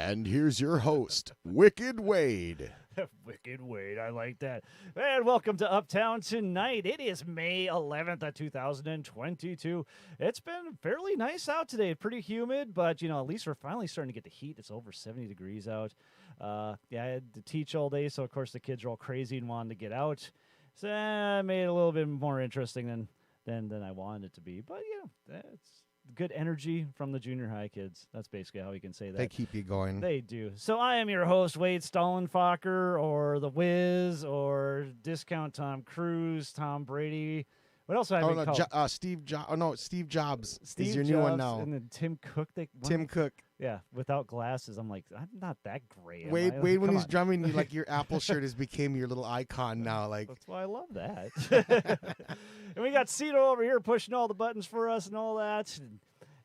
And here's your host, Wicked Wade. Wicked Wade, I like that. And welcome to Uptown Tonight. It is May 11th of 2022. It's been fairly nice out today. Pretty humid, but, at least we're finally starting to get the heat. It's over 70 degrees out. I had to teach all day, so, of course, the kids are all crazy and wanting to get out. So I made it a little bit more interesting than I wanted it to be. But, it's good energy from the junior high kids. That's basically how you can say that. They keep you going. They do. So I am your host, Wade Stollenfacher, or The Wiz, or Discount Tom Cruise, Tom Brady. What else have I been called? Steve Jobs. Steve Jobs Steve is your Jobs, new one now. And then Tim Cook. Tim Cook. Yeah, without glasses. I'm like, I'm not that great. Wade, when he's drumming, your Apple shirt has became your little icon now. That's why I love that. And we got Cito over here pushing all the buttons for us and all that.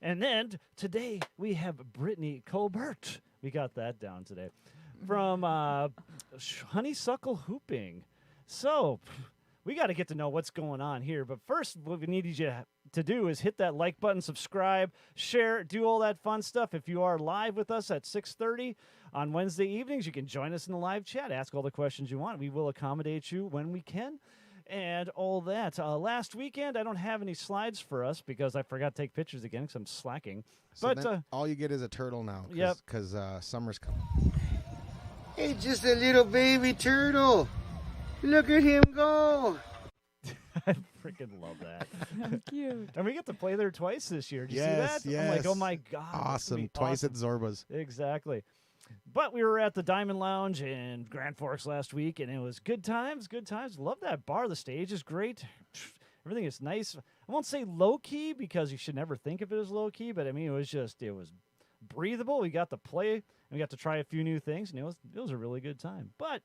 And then today we have Brittany Colbert. We got that down today from Honeysuckle Hooping. So we got to get to know what's going on here. But first, what we need you to do is hit that like button, subscribe, share, do all that fun stuff. If you are live with us at 6:30 on Wednesday evenings, you can join us in the live chat. Ask all the questions you want. We will accommodate you when we can. And all that. Last weekend, I don't have any slides for us because I forgot to take pictures again because I'm slacking. So but all you get is a turtle now. Yep. Because summer's coming. Hey, just a little baby turtle. Look at him go. I freaking love that. Cute. And we get to play there twice this year. Did you Yes, see that? I'm like, oh my God. Awesome. Twice at Zorba's. Exactly. But we were at the Diamond Lounge in Grand Forks last week, and it was good times, good times. Love that bar. The stage is great. Everything is nice. I won't say low-key because you should never think of it as low-key, but, I mean, it was breathable. We got to play, and we got to try a few new things, and it was a really good time. But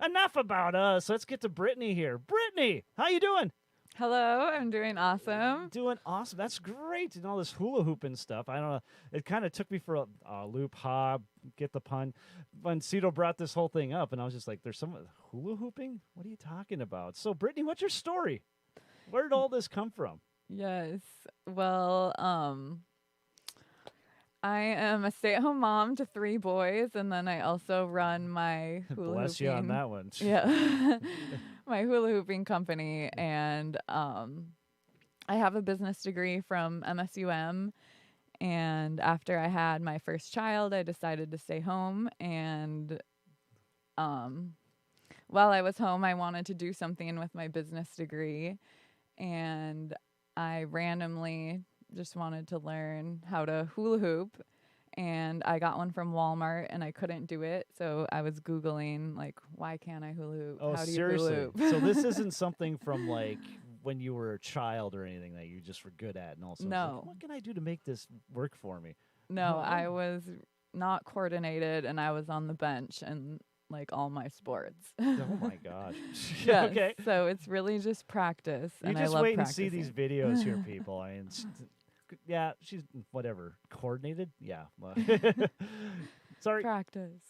enough about us. Let's get to Brittany here. Brittany, how you doing? Hello, I'm doing awesome. Doing awesome. That's great. And all this hula hooping stuff. I don't know. It kind of took me for a loop, get the pun. When Cito brought this whole thing up, and I was just like, there's some hula hooping? What are you talking about? So, Brittany, what's your story? Where did all this come from? Yes. Well, I am a stay-at-home mom to 3 boys, and then I also run my hula Bless hooping. you on that one. Yeah. My hula hooping company, and I have a business degree from MSUM, and after I had my first child, I decided to stay home, and while I was home, I wanted to do something with my business degree, and I randomly just wanted to learn how to hula hoop, and I got one from Walmart, and I couldn't do it, so I was Googling, like, why can't I hula hoop? Oh, how do you seriously? hula hoop? So this isn't something from, like, when you were a child or anything that you just were good at, and also No. like, what can I do to make this work for me? No, I was not coordinated, and I was on the bench and like all my sports. Oh my gosh. Yes, Okay. so it's really just practice. You and just I love wait practicing. and see these videos here, people. I mean, yeah, she's whatever coordinated. Yeah. Well, sorry. Practice.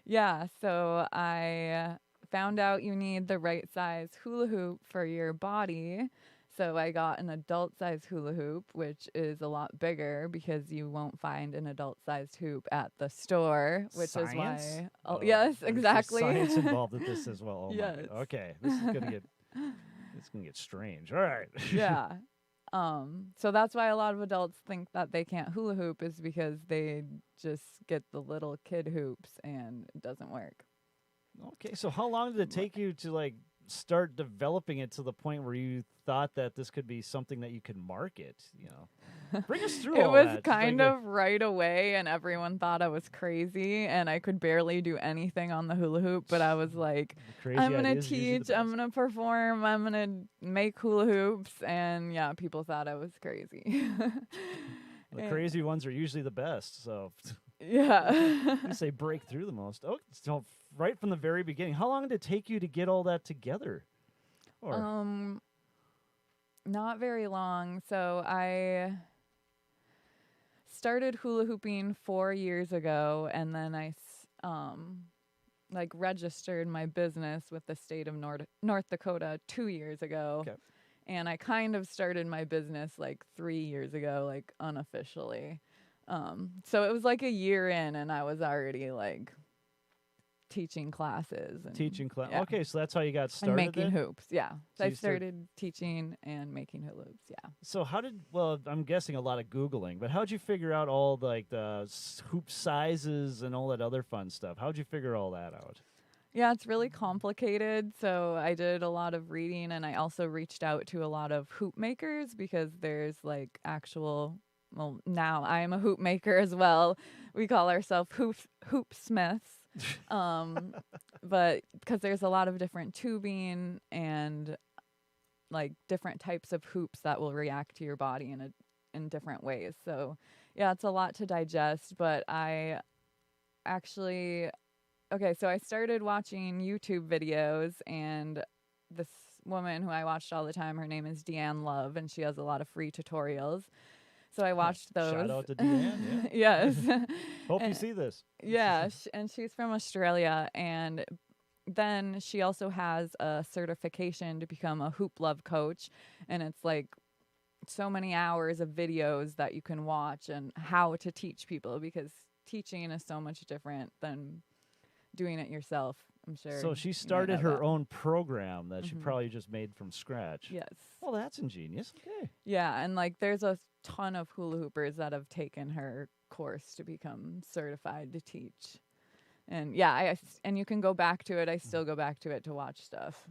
Yeah, so I found out you need the right size hula hoop for your body. So I got an adult size hula hoop, which is a lot bigger because you won't find an adult sized hoop at the store, which Science? is why. Oh, yes, there's exactly. Science involved with this as well. Oh Yes. my. Okay, this is gonna get strange. All right. Yeah. So that's why a lot of adults think that they can't hula hoop is because they just get the little kid hoops and it doesn't work. Okay, so how long did it take you to like start developing it to the point where you thought that this could be something that you could market? You know, bring us through. It all was that. kind of right away, and everyone thought I was crazy, and I could barely do anything on the hula hoop. But I was like, Crazy I'm gonna ideas are usually the teach, I'm best. gonna perform, I'm gonna make hula hoops, and yeah, people thought I was crazy. The crazy ones are usually the best. So Yeah. I say break through the most. Oh, so right from the very beginning. How long did it take you to get all that together? Or Not very long. So I started hula hooping 4 years ago, and then I registered my business with the state of North Dakota 2 years ago. Okay. And I kind of started my business like 3 years ago, like unofficially. So it was like a year in, and I was already like teaching classes. And, Teaching class. yeah. Okay, so that's how you got started. And making then? hoops, yeah. So So I you started teaching and making hula hoops, yeah. So how did? Well, I'm guessing a lot of Googling, but how'd you figure out all like the hoop sizes and all that other fun stuff? How'd you figure all that out? Yeah, it's really complicated. So I did a lot of reading, and I also reached out to a lot of hoop makers because there's like actual. Well, now I am a hoop maker as well. We call ourselves hoop smiths. But because there's a lot of different tubing and like different types of hoops that will react to your body in different ways. So yeah, it's a lot to digest, but I actually so I started watching YouTube videos, and this woman who I watched all the time, her name is Deanne Love, and she has a lot of free tutorials. So I watched those. Shout out to Deanne. Yeah. Yes. Hope you see this. Yeah, and she's from Australia, and then she also has a certification to become a hoop love coach, and it's like so many hours of videos that you can watch and how to teach people, because teaching is so much different than doing it yourself, I'm sure. So she you might started know her that. own program that she Mhm. probably just made from scratch. Yes. Well, that's ingenious. Okay. Yeah, and like there's a ton of hula hoopers that have taken her course to become certified to teach. And yeah, and you can go back to it. I still go back to it to watch stuff.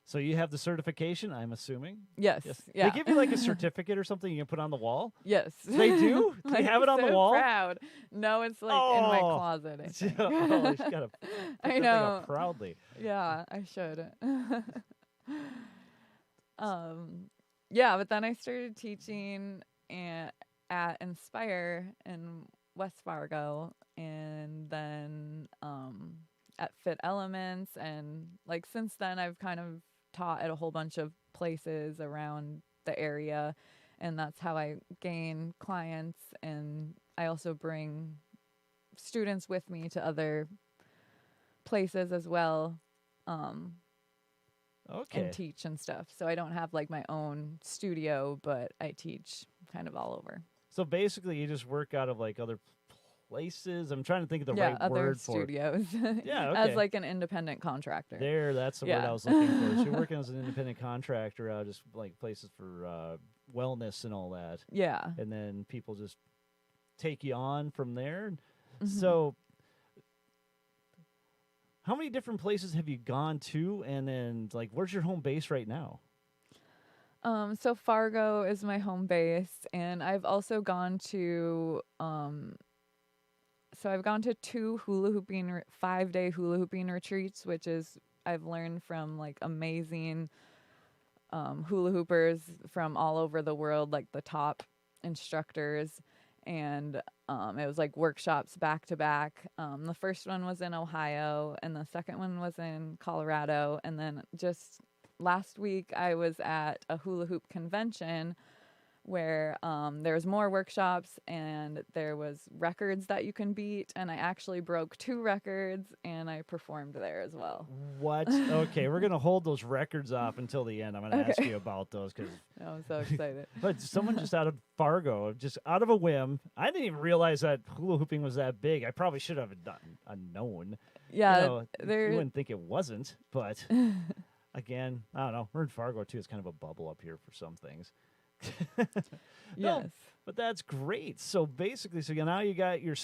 So you have the certification, I'm assuming? Yes. Yes. Yeah. They give you like a certificate or something you can put on the wall? Yes. They do? Do you I'm have it on the so wall? Proud. No, it's like in my Oh. closet, I think. Oh, you gotta put that I thing know. up proudly. Yeah, I should. Yeah, but then I started teaching at Inspire in West Fargo, and then at Fit Elements, and like since then I've kind of taught at a whole bunch of places around the area, and that's how I gain clients, and I also bring students with me to other places as well. Okay. And teach and stuff. So I don't have like my own studio, but I teach kind of all over. So basically you just work out of like other places. I'm trying to think of the right other word for it. studios. Yeah, okay. As like an independent contractor. That's the word Yeah. I was looking for. So you're working as an independent contractor out just like places for wellness and all that. Yeah. And then people just take you on from there. Mhm. So how many different places have you gone to, and then like where's your home base right now? So Fargo is my home base, and I've also gone to I've gone to 2 hula hooping 5-day hula hooping retreats, which is I've learned from like amazing hula hoopers from all over the world, like the top instructors, and it was like workshops back to back. The first one was in Ohio, and the second one was in Colorado, and then just last week I was at a hula hoop convention where there was more workshops, and there was records that you can beat, and I actually broke 2 records, and I performed there as well. What? Okay, we're gonna hold those records off until the end. I'm gonna ask Okay. you about those because. I'm so excited. But someone just out of Fargo, just out of a whim. I didn't even realize that hula hooping was that big. I probably should have known. Yeah, You know, there. you wouldn't think it wasn't, but again, I don't know. We're in Fargo too. It's kind of a bubble up here for some things. No, Yes. but that's great. So basically, now you got your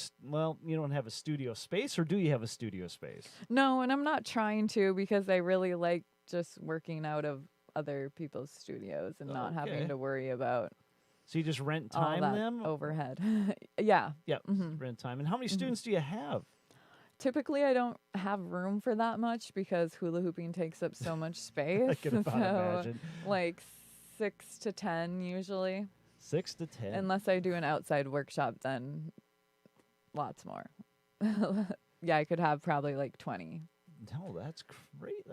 you don't have a studio space, or do you have a studio space? No, and I'm not trying to, because I really like just working out of other people's studios and not Okay. having to worry about So you just rent all time that them? overhead. Yeah. Yep, Mhm. rent time. And how many students do you have? Typically, I don't have room for that much because hula hooping takes up so much space. I can about imagine. Like 6 to 10 usually. 6 to 10. Unless I do an outside workshop, then lots more. Yeah, I could have probably like 20. No, that's great.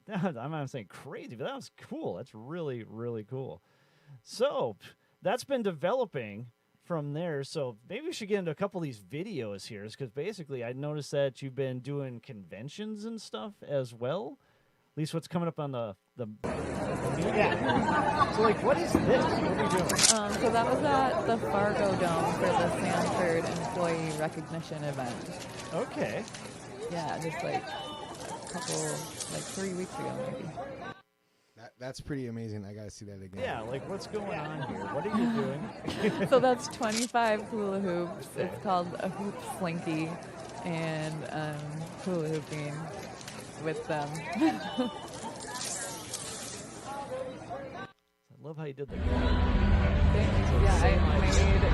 I'm not saying crazy, but that was cool. That's really, really cool. So that's been developing from there. So maybe we should get into a couple of these videos here, because basically I noticed that you've been doing conventions and stuff as well. least what's coming up on the media. So, like, what is this? What are we doing? So that was at the Fargo Dome for the Sanford Employee Recognition event. Okay. Yeah, just like a couple, like 3 weeks ago maybe. That's pretty amazing. I gotta see that again. Yeah, like, what's going on here? What are you doing? So that's 25 hula hoops. It's called a hoop slinky, and hula hooping with them. I love how you did that.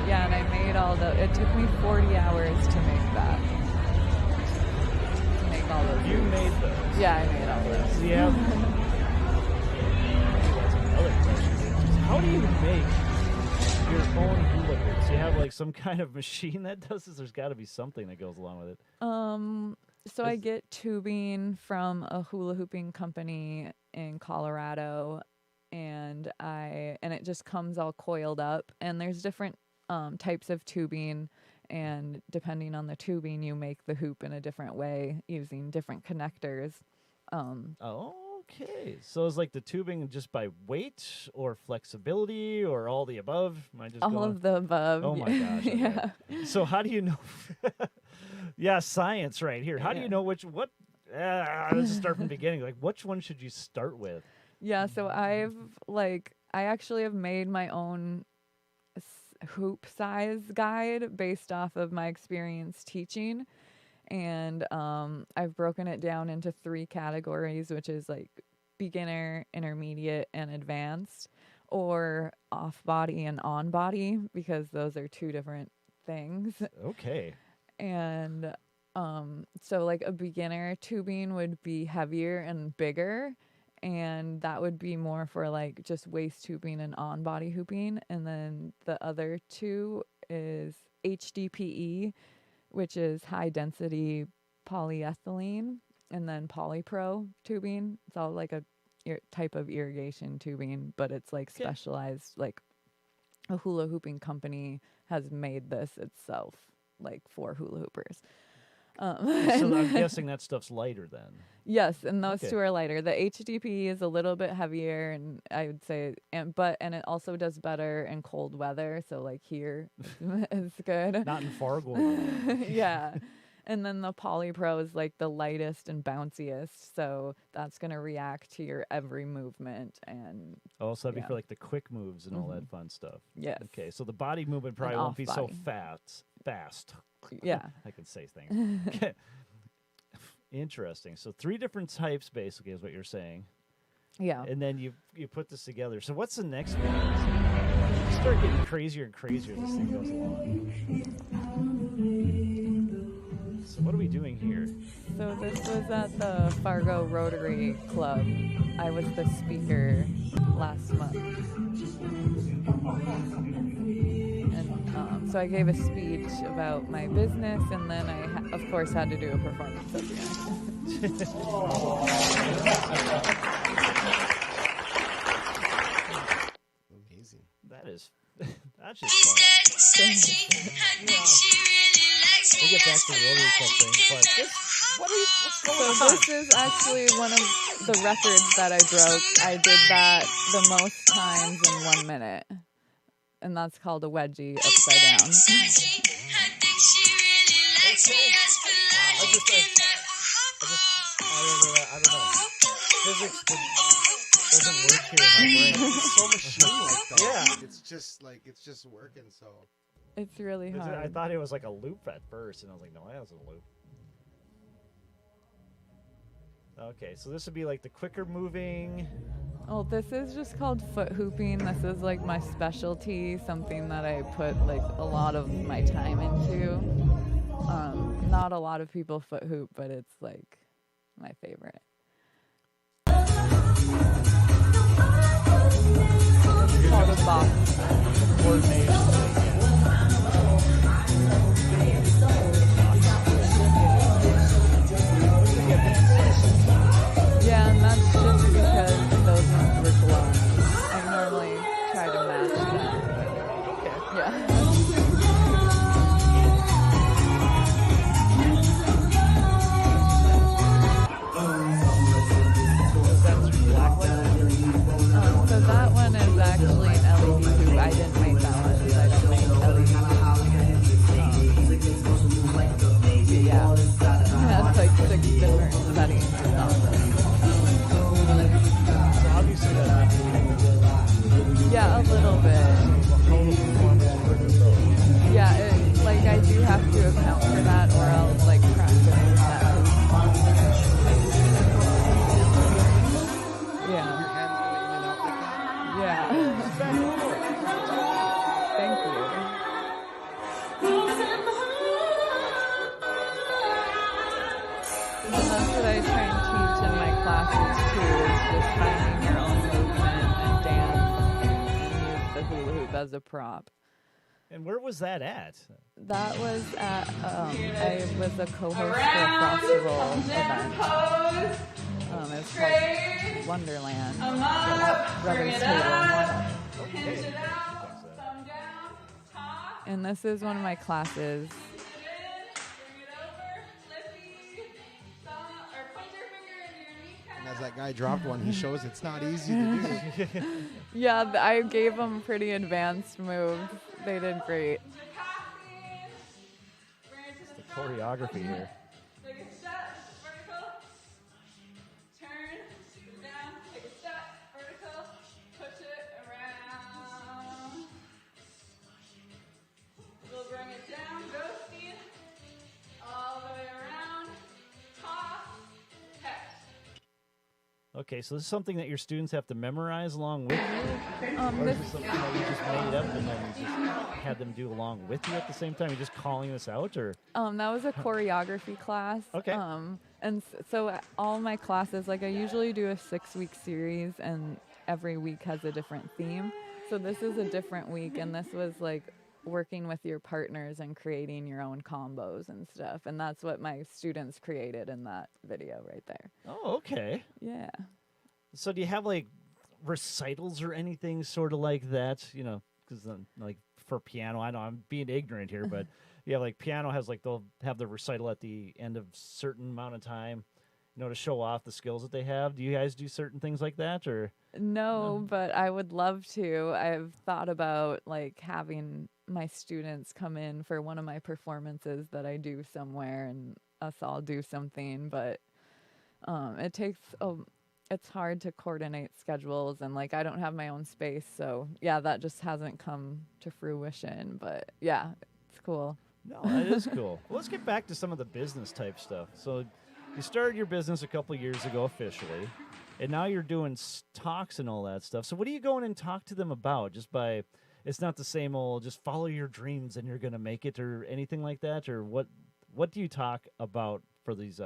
And I made all the. It took me 40 hours to make that. To make all those. You made those. Yeah, I made all those. Yeah. That's another question. How do you make your own hula hoops? You have like some kind of machine that does this? There's got to be something that goes along with it. So I get tubing from a hula hooping company in Colorado, and it just comes all coiled up, and there's different types of tubing, and depending on the tubing you make the hoop in a different way using different connectors. Okay, so it's like the tubing just by weight or flexibility or all the above? Am I just all of the above. Oh my gosh. Okay. Yeah. So how do you know? Yeah, science right here. How do you know let's just start from the beginning. Like, which one should you start with? Yeah, so I actually have made my own hoop size guide based off of my experience teaching. And I've broken it down into 3 categories, which is like beginner, intermediate, and advanced, or off body and on body, because those are 2 different things. Okay. And so like a beginner tubing would be heavier and bigger, and that would be more for like just waist tubing and on body hooping. And then the other 2 is HDPE, which is high density polyethylene, and then polypro tubing. It's all like a type of irrigation tubing, but it's like specialized, like a hula hooping company has made this itself, like for hula hoopers. So I'm guessing that stuff's lighter then. Yes, and those 2 are lighter. The HDPE is a little bit heavier, and I would say, and it also does better in cold weather. So like here, it's good. Not in Fargo. Yeah. And then the Polypro is like the lightest and bounciest, so that's gonna react to your every movement. And so that'd be for like the quick moves and all that fun stuff. Yes. Okay, so the body movement probably won't be so fast. Yeah. I can say things. Interesting. So 3 different types basically is what you're saying. Yeah. And then you put this together. So what's the next one? You start getting crazier and crazier as this thing goes along. So what are we doing here? So this was at the Fargo Rotary Club. I was the speaker last month. And so I gave a speech about my business, and then I, of course, had to do a performance at the end. Amazing. That's just fun. We'll get back to the Rotary Club thing, but what's going on? This is actually one of the records that I broke. I did that the most times in 1 minute, and that's called a wedgie upside down. I don't know. Physics doesn't work here in my brain. It's so machine-like, though. Yeah. It's just working, so. It's really hard. I thought it was like a loop at first, and I was like, no, that wasn't a loop. Okay, so this would be like the quicker moving. Oh, this is just called foot hooping. This is like my specialty, something that I put like a lot of my time into. Not a lot of people foot hoop, but it's like my favorite. It's called a box. Coordination. Yeah, and that's just because those ones were blown. I normally try to match them. Okay. Yeah. And that's what I try and teach in my classes too, is just finding your own movement and dance and use the hula hoop as a prop. And where was that at? That was at, I was a co-host for a Festival event. It's called Wonderland. Brothers Table. Okay. And this is one of my classes. And as that guy dropped one, he shows it's not easy to do. Yeah, I gave them pretty advanced moves. They did great. It's the choreography here. Take a step, vertical, turn, down, take a step, vertical, push it around. We'll bring it down, go speed, all the way around, toss, catch. Okay, so this is something that your students have to memorize along with you? Or This, is this something that you just made up and then you just had them do along with you at the same time? You're just calling this out, or? that was a choreography class. Okay. So all my classes, like I usually do a 6-week series, and every week has a different theme. So this is a different week, and this was like working with your partners and creating your own combos and stuff. And that's what my students created in that video right there. Oh, okay. Yeah. So do you have like recitals or anything sort of like that? You know, because like for piano, I know I'm being ignorant here, but yeah, like piano has like they'll have the recital at the end of certain amount of time, you know, to show off the skills that they have. Do you guys do certain things like that, or? No, but I would love to. I've thought about like having my students come in for one of my performances that I do somewhere, and us all do something, but it takes it's hard to coordinate schedules, and like I don't have my own space, so yeah, that just hasn't come to fruition, but yeah, it's cool. No, that is cool. Well, let's get back to some of the business type stuff. So you started your business a couple years ago officially, and now you're doing talks and all that stuff. So what are you going and talk to them about? Just by, it's not the same old, just follow your dreams and you're going to make it, or anything like that? Or what do you talk about for these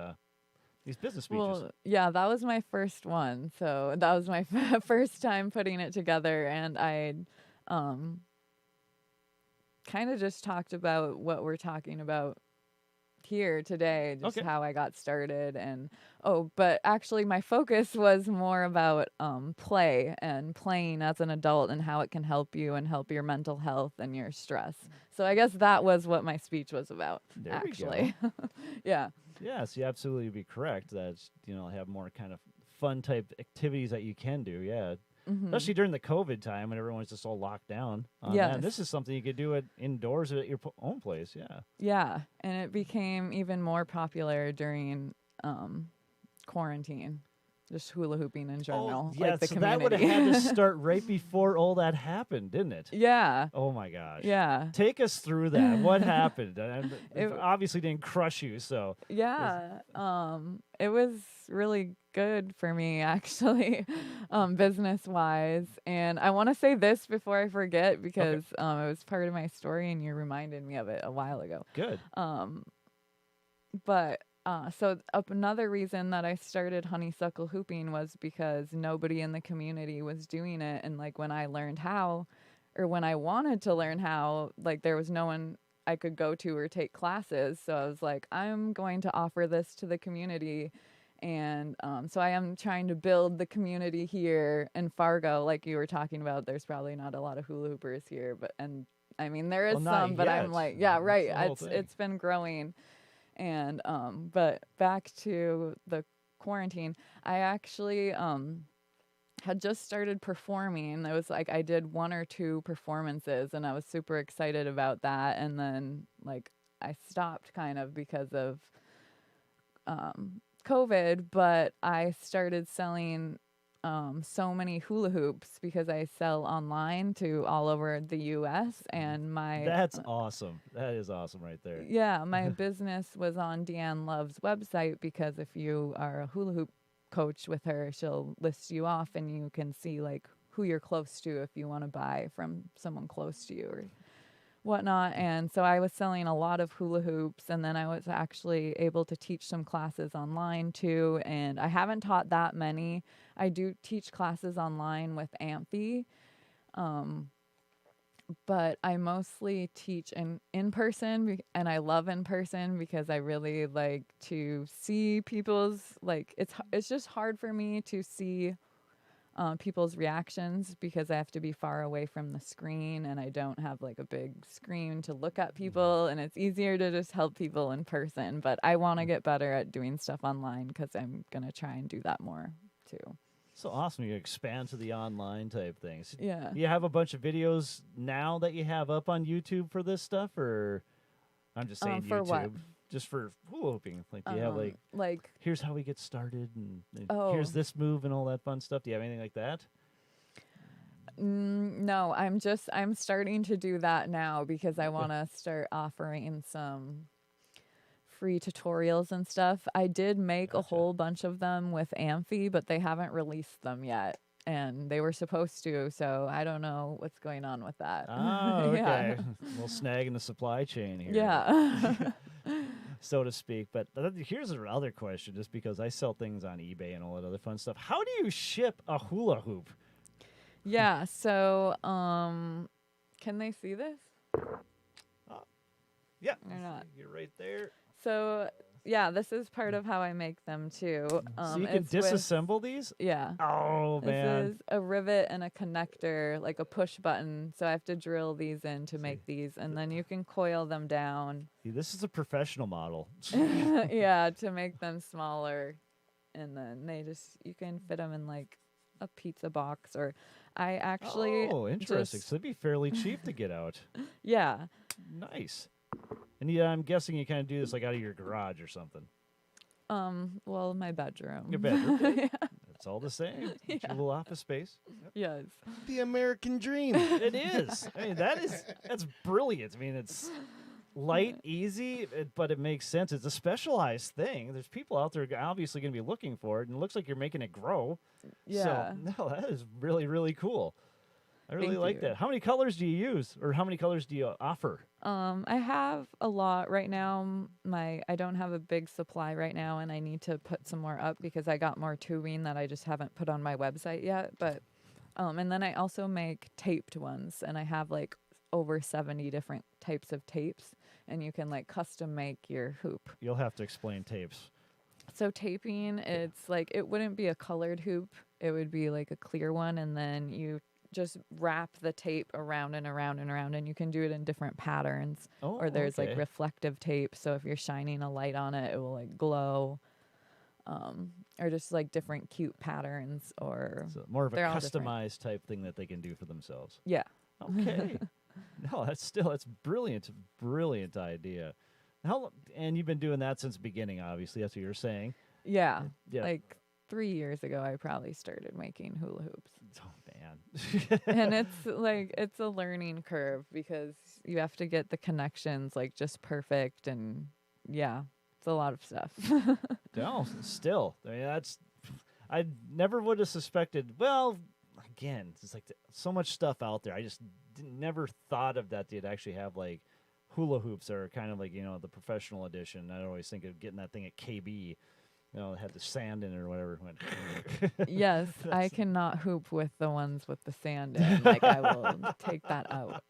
business speeches? Well, yeah, that was my first one. So that was my first time putting it together, and I kind of just talked about what we're talking about here today, just how I got started. And but actually my focus was more about play and playing as an adult and how it can help you and help your mental health and your stress. So I guess that was what my speech was about, there actually. We go. Yeah. Yes, you absolutely be correct. That, you know, have more kind of fun type activities that you can do. Yeah. Mm-hmm. Especially during the COVID time when everyone's just all locked down. Yes. And this is something you could do it indoors at your own place. Yeah. Yeah. And it became even more popular during quarantine, just hula hooping in general. Oh, yeah, like the so community. that would have had to start right before all that happened, didn't it? Yeah. Oh, my gosh. Yeah. Take us through that. What happened? And it obviously didn't crush you, so. Yeah. It was really good for me, actually, business-wise. And I want to say this before I forget, because it was part of my story and you reminded me of it a while ago. Good. But so another reason that I started Honeysuckle Hooping was because nobody in the community was doing it. And like when I learned how, or when I wanted to learn how, like there was no one I could go to or take classes. So I was like, I'm going to offer this to the community. And so I am trying to build the community here in Fargo. Like you were talking about, there's probably not a lot of hula hoopers here, and I mean, there is some, but I'm like, yeah, right. It's been growing. And but back to the quarantine, I actually had just started performing. It was like I did 1 or 2 performances, and I was super excited about that. And then like I stopped kind of because of COVID, but I started selling so many hula hoops because I sell online to all over the U.S. and that's awesome. That is awesome right there. Yeah, my business was on Deanne Love's website, because if you are a hula hoop coach with her, she'll list you off and you can see like who you're close to if you want to buy from someone close to you, or whatnot. And so I was selling a lot of hula hoops, and then I was actually able to teach some classes online too. And I haven't taught that many. I do teach classes online with Amphi, but I mostly teach in person, and I love in person because I really like to see people's, like, it's just hard for me to see people's reactions because I have to be far away from the screen, and I don't have like a big screen to look at people, and it's easier to just help people in person. But I want to get better at doing stuff online because I'm going to try and do that more too. So awesome. You expand to the online type things. Yeah. You have a bunch of videos now that you have up on YouTube for this stuff, or I'm just saying For YouTube. what? Just for hula hooping. Like, do you have like here's how we get started, and Oh. here's this move and all that fun stuff? Do you have anything like that? No, I'm starting to do that now because I want to start offering some free tutorials and stuff. I did make a whole bunch of them with Amphi, but they haven't released them yet, and they were supposed to, so I don't know what's going on with that. Oh, okay. Yeah. A little snag in the supply chain here. Yeah. So to speak. But here's another question, just because I sell things on eBay and all that other fun stuff. How do you ship a hula hoop? Yeah, so can they see this? Yeah. Or not? You're right there. So yeah, this is part of how I make them too. So you can it's with- disassemble these? Yeah. Oh, man. This is a rivet and a connector, like a push button. So I have to drill these in to make these, and then you can coil them down. See, this is a professional model. Yeah, to make them smaller, and then you can fit them in like a pizza box, or I actually Oh, interesting. just- So it'd be fairly cheap to get out. yeah. Nice. And yeah, I'm guessing you kind of do this like out of your garage or something. Well, my bedroom. Your bedroom. Yeah. It's all the same. It's your little office space. Yes. The American dream. It is. I mean, that's brilliant. I mean, it's light, easy, but it makes sense. It's a specialized thing. There's people out there obviously going to be looking for it, and it looks like you're making it grow. Yeah. So, no, that is really, really cool. I really Thank like you. that. How many colors do you use, or how many colors do you offer? I have a lot right now. I don't have a big supply right now, and I need to put some more up because I got more tubing that I just haven't put on my website yet. But and then I also make taped ones, and I have like over 70 different types of tapes, and you can like custom make your hoop. You'll have to explain tapes. So taping, it's like it wouldn't be a colored hoop. It would be like a clear one, and then you just wrap the tape around and around and around, and you can do it in different patterns. Oh, Or there's okay. like reflective tape, so if you're shining a light on it, it will like glow. Or just like different cute patterns, or So more of a they're all different. customized type thing that they can do for themselves. yeah. Okay. No, that's brilliant idea. And you've been doing that since the beginning, obviously. That's what you're saying. Yeah. Yeah. Like 3 years ago, I probably started making hula hoops. Oh man. And it's a learning curve because you have to get the connections like just perfect, and yeah, it's a lot of stuff. No, still. I mean, I never would have suspected. Well, again, it's like so much stuff out there. I just never thought of that. They'd actually have like hula hoops that are kind of like, the professional edition. I always think of getting that thing at KB. It had the sand in it or whatever. Yes, I cannot hoop with the ones with the sand in. Like, I will take that out.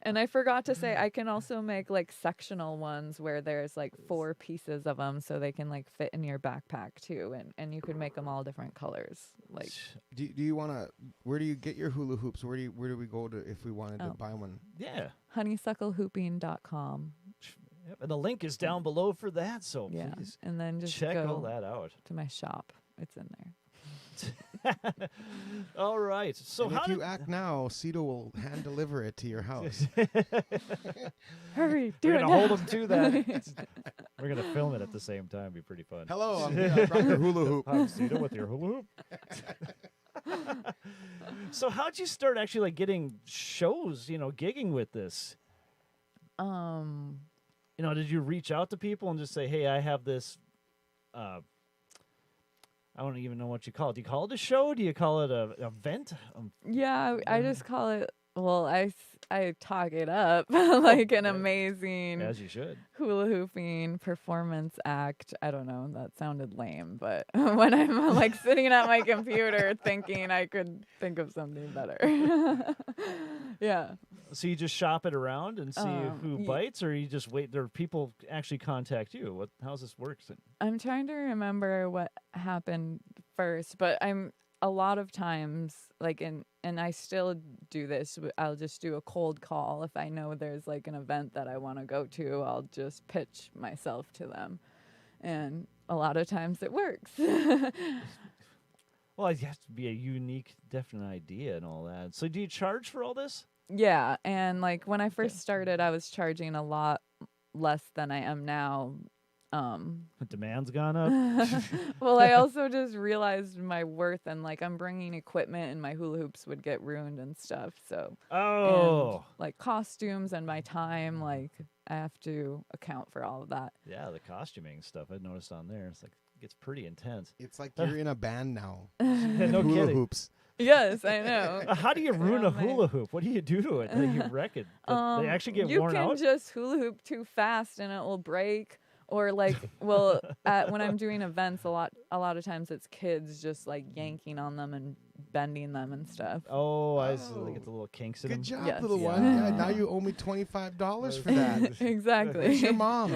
And I forgot to say, I can also make like sectional ones where there's like 4 pieces of them, so they can like fit in your backpack too, and you can make them all different colors. Like, Do you want to? Where do you get your hula hoops? Where do we go to if we wanted to buy one? Yeah. honeysucklehooping.com. Yep, and the link is down below for that, so Yeah, please and then just check all go that out. to my shop. It's in there. All right. So And how if you did act now, Cito will hand deliver it to your house. Hurry, we're do it gonna now. hold them to that? We're gonna film it at the same time. Be pretty fun. Hello, I brought your hula hoop. I'm Cito with your hula hoop. So how'd you start actually like getting shows, gigging with this? Did you reach out to people and just say, hey, I have this, I don't even know what you call it. Do you call it a show? Do you call it an event? Yeah, I just call it Well, I talk it up like an amazing As you should. hula hooping performance act. I don't know. That sounded lame, but when I'm like sitting at my computer thinking I could think of something better. Yeah. So you just shop it around and see who ye- bites, or you just wait? There people actually contact you. How's this work? I'm trying to remember what happened first, but a lot of times like and I still do this. I'll just do a cold call if I know there's like an event that I want to go to. I'll just pitch myself to them, and a lot of times it works. Well, it has to be a unique, definite idea and all that. So do you charge for all this? Yeah, and like when I first started, I was charging a lot less than I am now. The demand's gone up. Well, I also just realized my worth, and like I'm bringing equipment, and my hula hoops would get ruined and stuff. So, Oh. and, like costumes and my time, like I have to account for all of that. Yeah, the costuming stuff I noticed on there. It's like it gets pretty intense. It's like you're in a band now. No Hula kidding. hoops. Yes, I know. How do you ruin Yeah, a hula man. hoop? What do you do to it that you wreck it? They actually get you worn can out? just hula hoop too fast and it will break. Or like, well, when I'm doing events, a lot of times it's kids just like yanking on them and bending them and stuff. Oh, I see. They get the little kinks in them. Good job, Yes. little Yeah. one. Yeah, now you owe me $25 for that. Exactly. Where's your mom?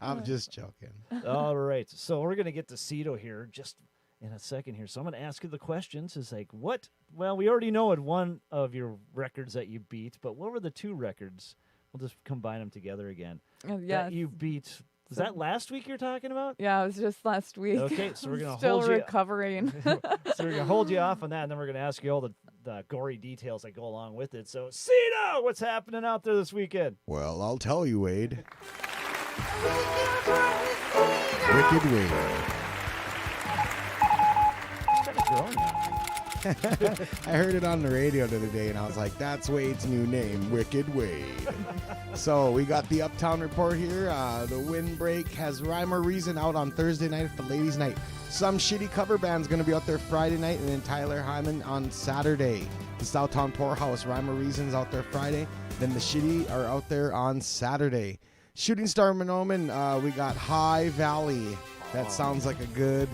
I'm just joking. All right. So we're going to get to Cito here just in a second here. So I'm going to ask you the questions. It's like, what? Well, we already know it one of your records that you beat, but what were the two records? We'll just combine them together again. Yeah. That you beat. Was So- that last week you're talking about? Yeah, it was just last week. Okay, so we're going to Still hold you. recovering. So we're going to hold you off on that, and then we're going to ask you all the gory details that go along with it. So, Cito, what's happening out there this weekend? Well, I'll tell you, Wade. Wicked Wade. It's kind of growing now. I heard it on the radio the other day, and I was like, that's Wade's new name, Wicked Wade. So we got the Uptown Report here. The Windbreak has Rhyme or Reason out on Thursday night at the Ladies' Night. Some Shitty Cover Band's going to be out there Friday night, and then Tyler Hyman on Saturday. The Southtown Poorhouse, Rhyme or Reason's out there Friday. Then the Shitty are out there on Saturday. Shooting Star Monoman, we got High Valley. That sounds like a good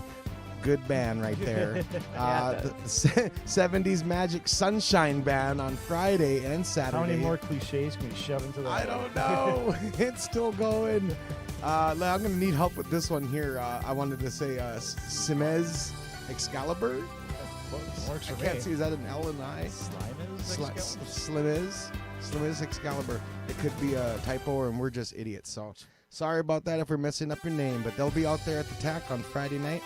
band right there. Yeah, it The 70s Magic Sunshine Band on Friday and Saturday. How many more cliches can we shove into that? I don't know. It's still going. I'm going to need help with this one here. I wanted to say Simez Excalibur. Works I for can't me. see. Is that an L and I? Slim Excalibur. It could be a typo, and we're just idiots. So sorry about that if we're messing up your name, but they'll be out there at the TAC on Friday night.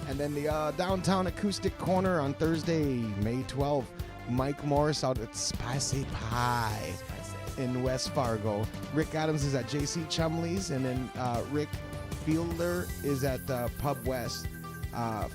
And then the Downtown Acoustic Corner on Thursday, May 12th. Mike Morris out at Spicy Pie in West Fargo. Rick Adams is at JC Chumley's, and then Rick Fielder is at Pub West.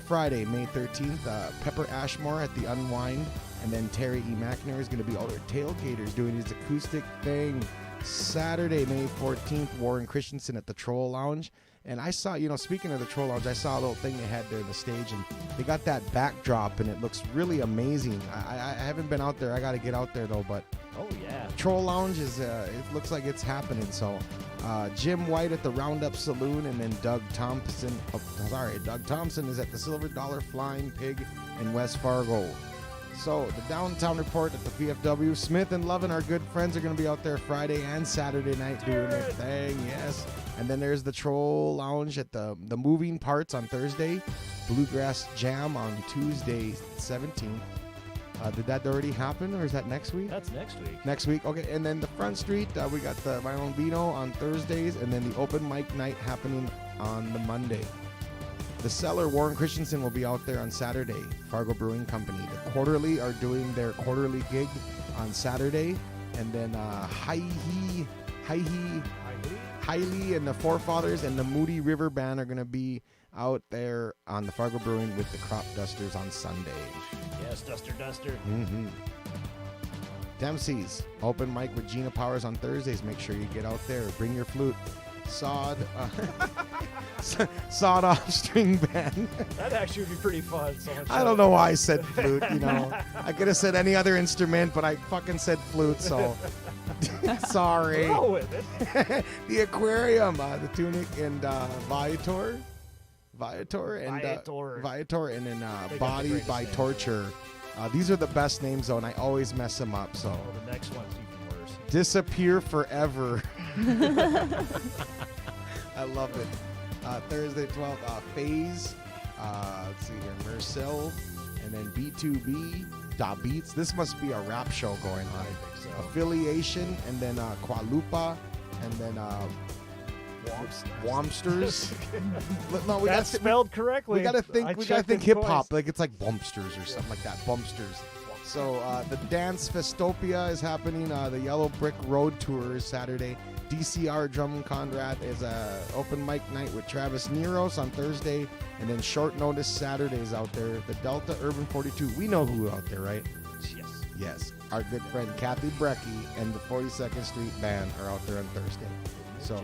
Friday, May 13th, Pepper Ashmore at the Unwind, and then Terry E. McNair is going to be all their tailgaters doing his acoustic thing. Saturday, May 14th, Warren Christensen at the Troll Lounge. And I saw, speaking of the Troll Lounge, I saw a little thing they had there on the stage, and they got that backdrop, and it looks really amazing. I haven't been out there. I got to get out there, though, but Oh, yeah. Troll Lounge is, it looks like it's happening. So, Jim White at the Roundup Saloon, and then Doug Thompson is at the Silver Dollar Flying Pig in West Fargo. So, the Downtown Report at the VFW. Smith and Lovin, our good friends, are going to be out there Friday and Saturday night doing their thing. Yes. And then there's the Troll Lounge at the Moving Parts on Thursday. Bluegrass Jam on Tuesday, 17th. Did that already happen, or is that next week? That's next week. Next week, okay. And then the Front Street, we got the Violin Vino on Thursdays, and then the open mic night happening on the Monday. The Cellar, Warren Christensen will be out there on Saturday. Fargo Brewing Company. The Quarterly are doing their quarterly gig on Saturday, and then Highly and the Forefathers and the Moody River Band are going to be out there on the Fargo Brewing with the Crop Dusters on Sunday. Yes, Duster. Mm-hmm. Dempsey's open mic with Gina Powers on Thursdays. Make sure you get out there. Bring your flute. sawed off string band. That actually would be pretty fun. I don't know why I said flute, you know. I could have said any other instrument, but I fucking said flute, so sorry. Roll with it. The aquarium, the tunic and Viator, and then the Body greatest by name. Torture. These are the best names, though, and I always mess them up. So Oh, the next one's even worse. Disappear Forever. I love it. Thursday 12th, Phase. Let's see here, Mercel, and then B2B. Da Beats. This must be a rap show going on. I think so. Affiliation, and then Qualupa, and then Womsters. No, we That's got spelled correctly. we gotta think. I We gotta checked think it hip hop. twice. Like it's like Bumpsters or something like that. Bumpsters. So the Dance Festopia is happening. The Yellow Brick Road Tour is Saturday. DCR Drum Conrad is a open mic night with Travis Neros on Thursday, and then short notice Saturdays out there. The Delta Urban 42. We know who out there, right? Yes. Yes. Our good friend Kathy Brecky and the 42nd Street Band are out there on Thursday. So,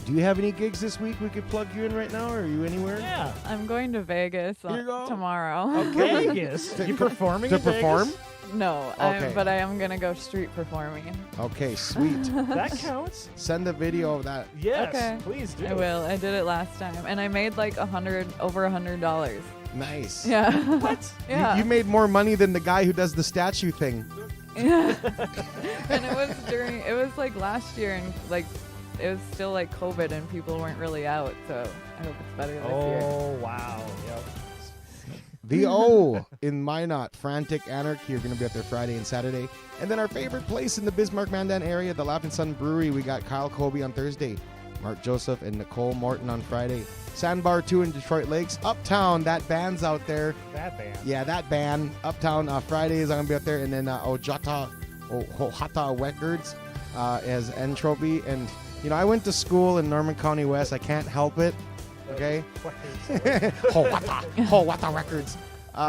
do you have any gigs this week we could plug you in right now, or are you anywhere? Yeah. I'm going to Vegas You go. tomorrow. Vegas. To- You performing to in Vegas? perform? No, Okay. but I am going to go street performing. Okay, sweet. That counts. Send a video of that. Yes. Okay. Please do. I will. I did it last time, and I made like over $100. Nice. Yeah. What? Yeah. You made more money than the guy who does the statue thing. Yeah. And it was like last year, and like it was still like COVID and people weren't really out, so I hope it's better this year. Oh, wow. Yep. The O in Minot, Frantic Anarchy are going to be up there Friday and Saturday. And then our favorite place in the Bismarck-Mandan area, the Laughing Sun Brewery, we got Kyle Colby on Thursday, Mark Joseph and Nicole Morton on Friday. Sandbar 2 in Detroit Lakes. Uptown, that band's out there. That band. Yeah, that band. Uptown Fridays, I'm going to be up there. And then Ohata Records as Entropy. And, you know, I went to school in Norman County West. I can't help it. Okay? Howata Records.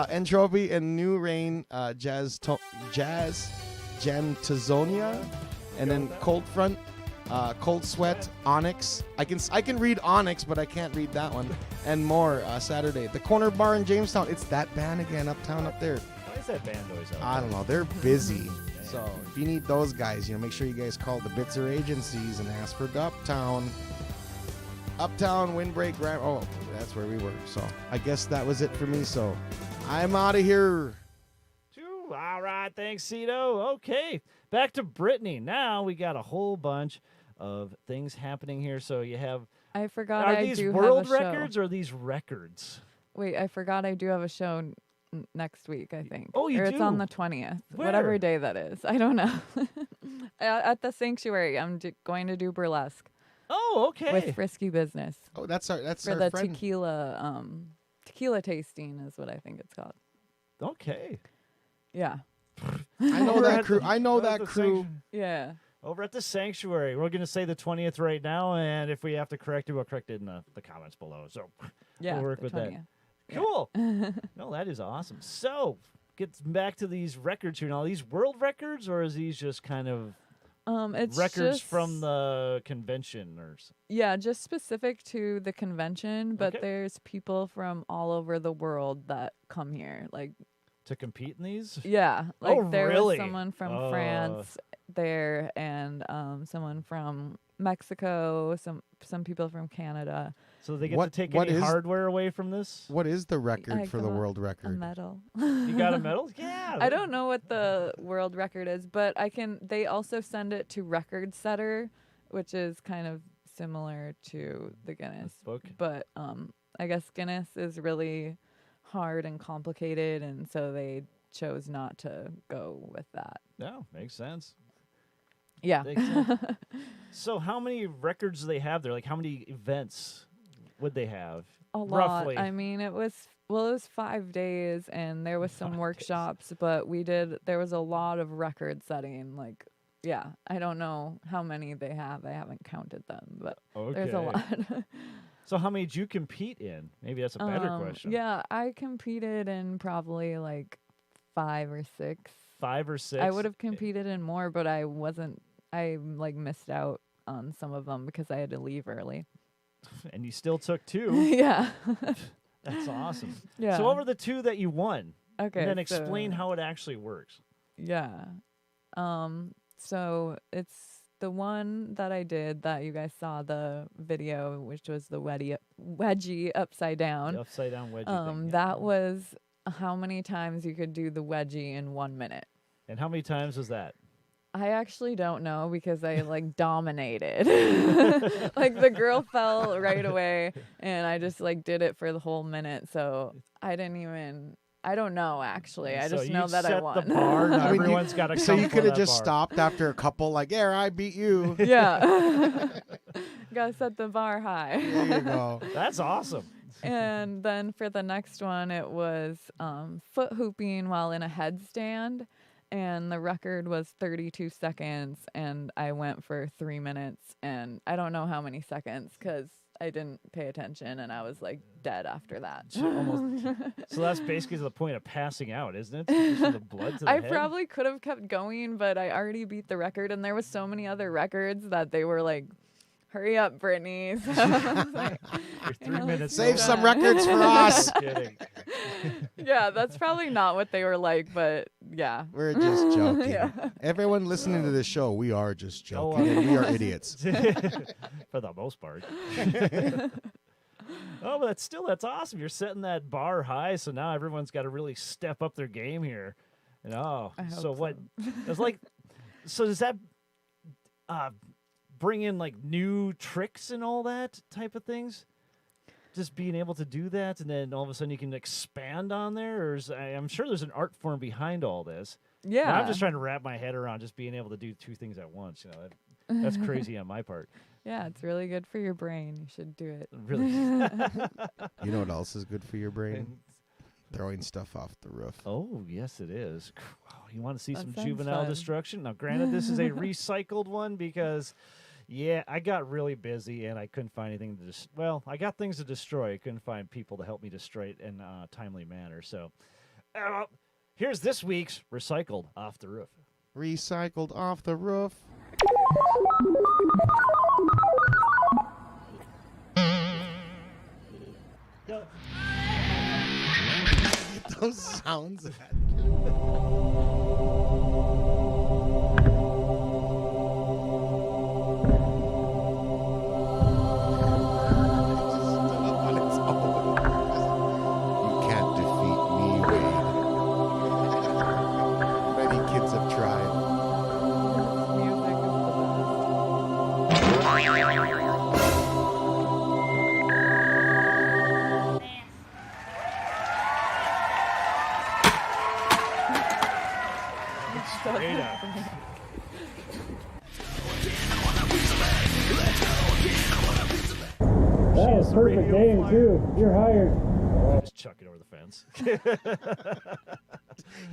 Entropy and New Rain, Jazz Jantazonia, and then Cold Front, Cold Sweat, Onyx. I can read Onyx, but I can't read that one. And more Saturday. The Corner Bar in Jamestown. It's that band again, Uptown up there. Why is that band always out? I don't know. They're busy. So if you need those guys, you know, make sure you guys call the Bitzer agencies and ask for Uptown, Windbreak, oh, that's where we were. So I guess that was it for me. So I'm out of here. All right, thanks, Cito. Okay, back to Brittany. Now we got a whole bunch of things happening here. So you have. I forgot Are I these do world have a show. records or are these records? Wait, I forgot I do have a show next week, I think. Oh, you Or do? it's on the 20th. Where? Whatever day that is. I don't know. At the Sanctuary. I'm going to do burlesque Oh, okay. with Frisky Business. Oh, that's For our the friend. tequila tasting is what I think it's called. Okay. Yeah. I know Over that at crew. the- I know over at that the crew. Yeah. Over at the Sanctuary. We're going to say the 20th right now, and if we have to correct it, we'll correct it in the comments below. So Yeah. we'll work the with that. 20th. Cool. No, that is awesome. So, get back to these records here. Now, are these world records, or is these just kind of It's records just, from the convention? Or Yeah, just specific to the convention, but Okay. there's people from all over the world that come here. Like, to compete in these? yeah, like Oh, there really? was someone from France there, and someone from Mexico, some people from Canada. So they get What- to take what any is- hardware away from this? What is the record I for the got world A record? medal. You got a medal? Yeah. I don't know what the world record is, but they also send it to Record Setter, which is kind of similar to the Guinness book. But I guess Guinness is really hard and complicated, and so they chose not to go with that. No, makes sense. Yeah. Makes sense. So how many records do they have there? Like how many events would they have? A lot. Roughly. I mean, it was 5 days, and there was some 5 days. workshops, but there was a lot of record setting. Like, yeah, I don't know how many they have. I haven't counted them, but there's a lot. So how many did you compete in? Maybe that's a better question. Yeah, I competed in probably like 5 or 6. 5 or 6. I would have competed in more, but I wasn't. I like missed out on some of them because I had to leave early. And you still took 2. Yeah. That's awesome. Yeah. So what were the 2 that you won? Okay. And then explain so, how it actually works. Yeah. So it's the one that I did that you guys saw the video, which was the wedgie upside down. The upside down wedgie thing. Yeah. That was how many times you could do the wedgie in 1 minute. And how many times was that? I actually don't know because I like dominated. Like the girl fell right away and I just like did it for the whole minute. So I don't know actually. I just know that I won. The bar, now I mean, everyone's got to So you could have just stopped after a couple, like, yeah, I beat you. Yeah. Gotta set the bar high. There you go. That's awesome. And then for the next one, it was foot hooping while in a headstand. And the record was 32 seconds. And I went for 3 minutes. And I don't know how many seconds because I didn't pay attention. And I was like dead after that. So that's basically the point of passing out, isn't it? Just the blood to the I head? probably could have kept going, but I already beat the record. And there was so many other records that they were like, hurry up, Brittany. So I was like, You're 3 minutes. Save over. some records for us. I'm kidding. yeah, that's probably not what they were like, but yeah. We're just joking. Yeah. Everyone listening to this show, we are just Oh, joking. And we are idiots. For the most part. Oh, but that's awesome. You're setting that bar high, so now everyone's got to really step up their game here. And I hope so what? It's like, so does that bring in like new tricks and all that type of things? Just being able to do that, and then all of a sudden you can expand on there. Or I'm sure there's an art form behind all this. Yeah. But I'm just trying to wrap my head around just being able to do 2 things at once. You know, that's crazy on my part. Yeah, it's really good for your brain. You should do it. Really. You know what else is good for your brain? Throwing stuff off the roof. Oh, yes, it is. Wow, you want to see That some sounds juvenile fun. destruction? Now, granted, this is a recycled one because, yeah, I got really busy and I couldn't find anything to well, I got things to destroy. I couldn't find people to help me destroy it in a timely manner. So, here's this week's recycled off the roof. Recycled off the roof. Those sounds. You can't defeat me, Wade. Many kids have tried. Music is the Straight up. That was perfect game, too. You're hired. Just chuck it over the fence.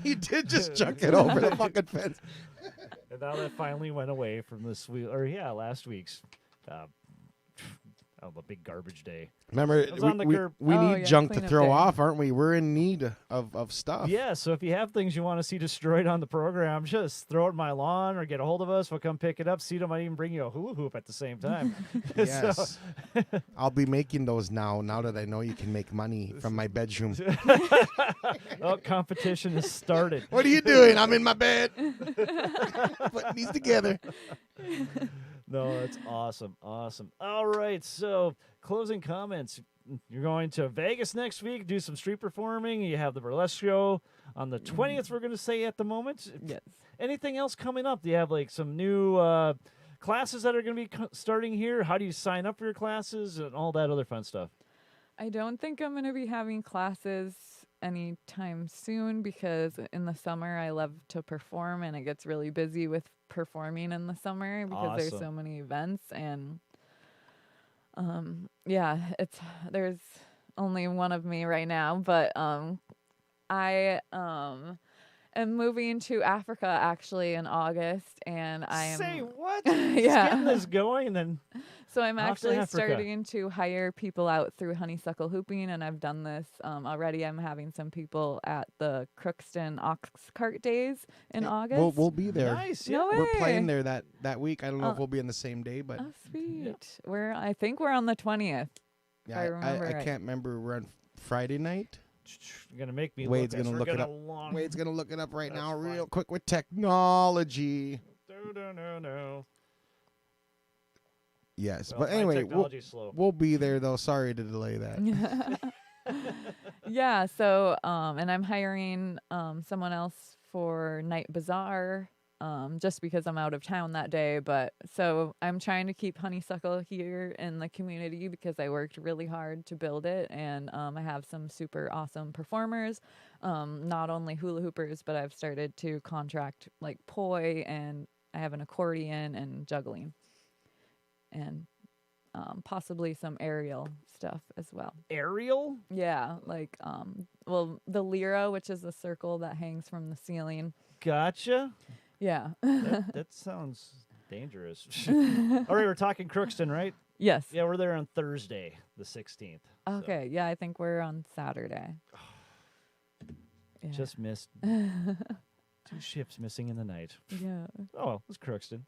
He did just chuck it over the fucking fence. And now that finally went away from this week, last week's. A big garbage day. Remember, was on the curb. we Oh, need yeah, junk to cleanup throw day. off, aren't we? We're in need of stuff. Yeah, so if you have things you want to see destroyed on the program, just throw it in my lawn or get a hold of us. We'll come pick it up. Cito might even bring you a hula hoop at the same time. Yes. I'll be making those now that I know you can make money from my bedroom. Oh, competition has started. What are you doing? I'm in my bed. Putting these together. No, that's awesome. Awesome. All right, so closing comments. You're going to Vegas next week, do some street performing. You have the burlesque show on the 20th, we're going to say at the moment. Yes. Anything else coming up? Do you have like some new classes that are going to be starting here? How do you sign up for your classes and all that other fun stuff? I don't think I'm going to be having classes anytime soon because in the summer I love to perform and it gets really busy with performing in the summer because there's Awesome. so many events and there's only one of me right now, but I am am moving to Africa actually in August, and I am. Say what? Yeah. Getting this going, and then So I'm off to actually Africa. starting to hire people out through Honeysuckle Hooping, and I've done this already. I'm having some people at the Crookston Ox Cart Days in August. We'll be there. nice. No Yeah. way. We're playing there that week. I don't know if Oh. we'll be in the same day, but Oh, sweet. I think we're on the 20th. yeah, I remember I right. can't remember. We're on Friday night. You're gonna make me. Wade's look gonna as look we're it up. Long... Wade's gonna look it up right That's now, fine. real quick with technology. No. Yes, Well, but my anyway, technology's slow. we'll be there though. Sorry to delay that. Yeah, so and I'm hiring someone else for Night Bazaar just because I'm out of town that day, but so I'm trying to keep Honeysuckle here in the community because I worked really hard to build it, and I have some super awesome performers, not only hula hoopers, but I've started to contract like poi, and I have an accordion and juggling, and possibly some aerial stuff as well. Aerial? Yeah, like well, the lira, which is a circle that hangs from the ceiling. Gotcha. Yeah. That sounds dangerous. All right, we're talking Crookston, right? Yes. Yeah, we're there on Thursday, the 16th. so Okay. Yeah, I think we're on Saturday. Yeah. Just missed 2 ships missing in the night. Yeah. Oh, well, it's Crookston.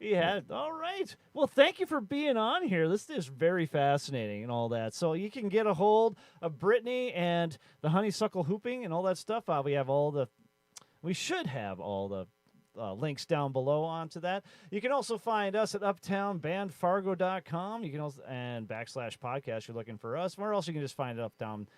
Yeah. All right. Well, thank you for being on here. This is very fascinating and all that. So you can get a hold of Brittany and the Honeysuckle Hooping and all that stuff. We should have all the links down below onto that. You can also find us at uptownbandfargo.com. You can also and /podcast. You're looking for us. Or else you can just find it uptown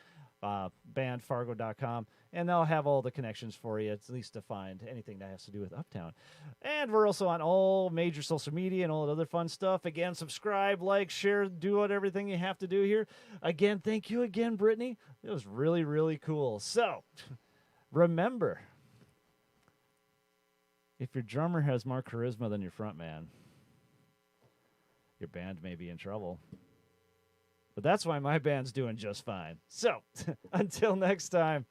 bandfargo.com, and they'll have all the connections for you, at least to find anything that has to do with Uptown. And we're also on all major social media and all that other fun stuff. Again, subscribe, like, share, do everything you have to do here. Again, thank you again, Brittany. It was really, really cool. So, remember, if your drummer has more charisma than your front man, your band may be in trouble. But that's why my band's doing just fine. So, until next time.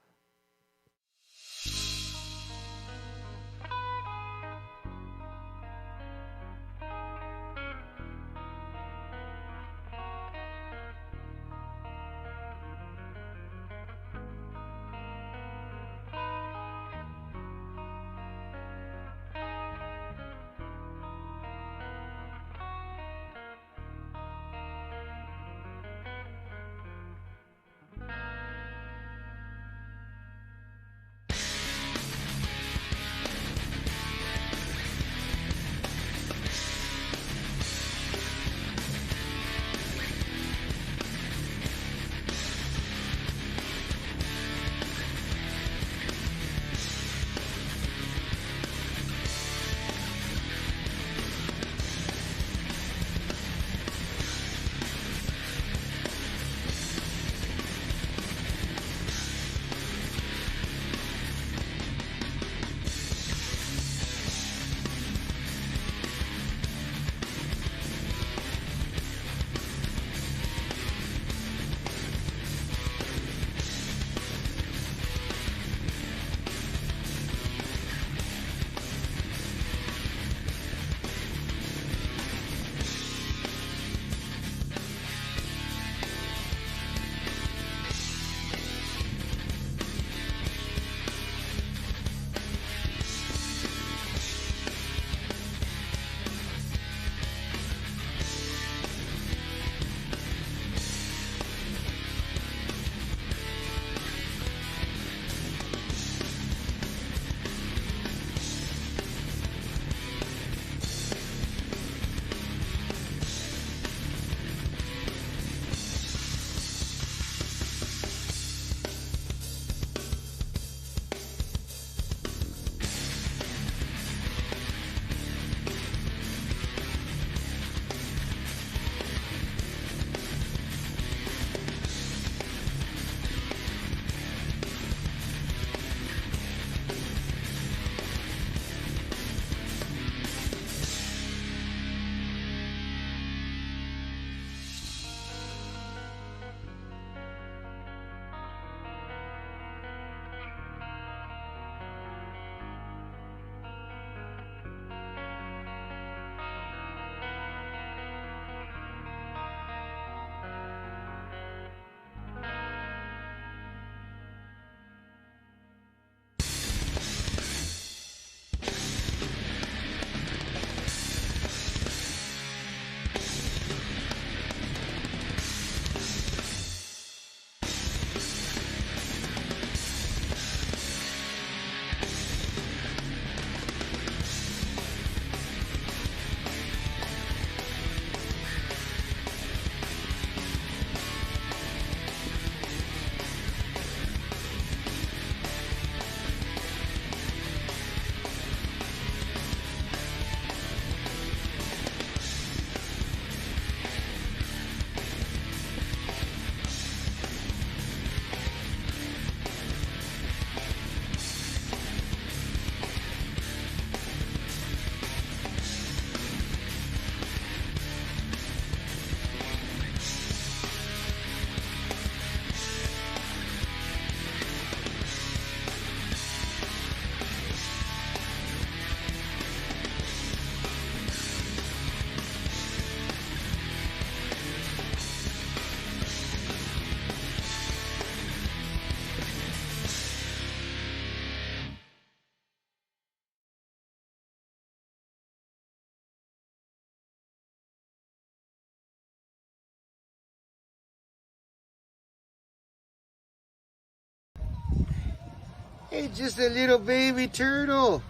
Hey, just a little baby turtle.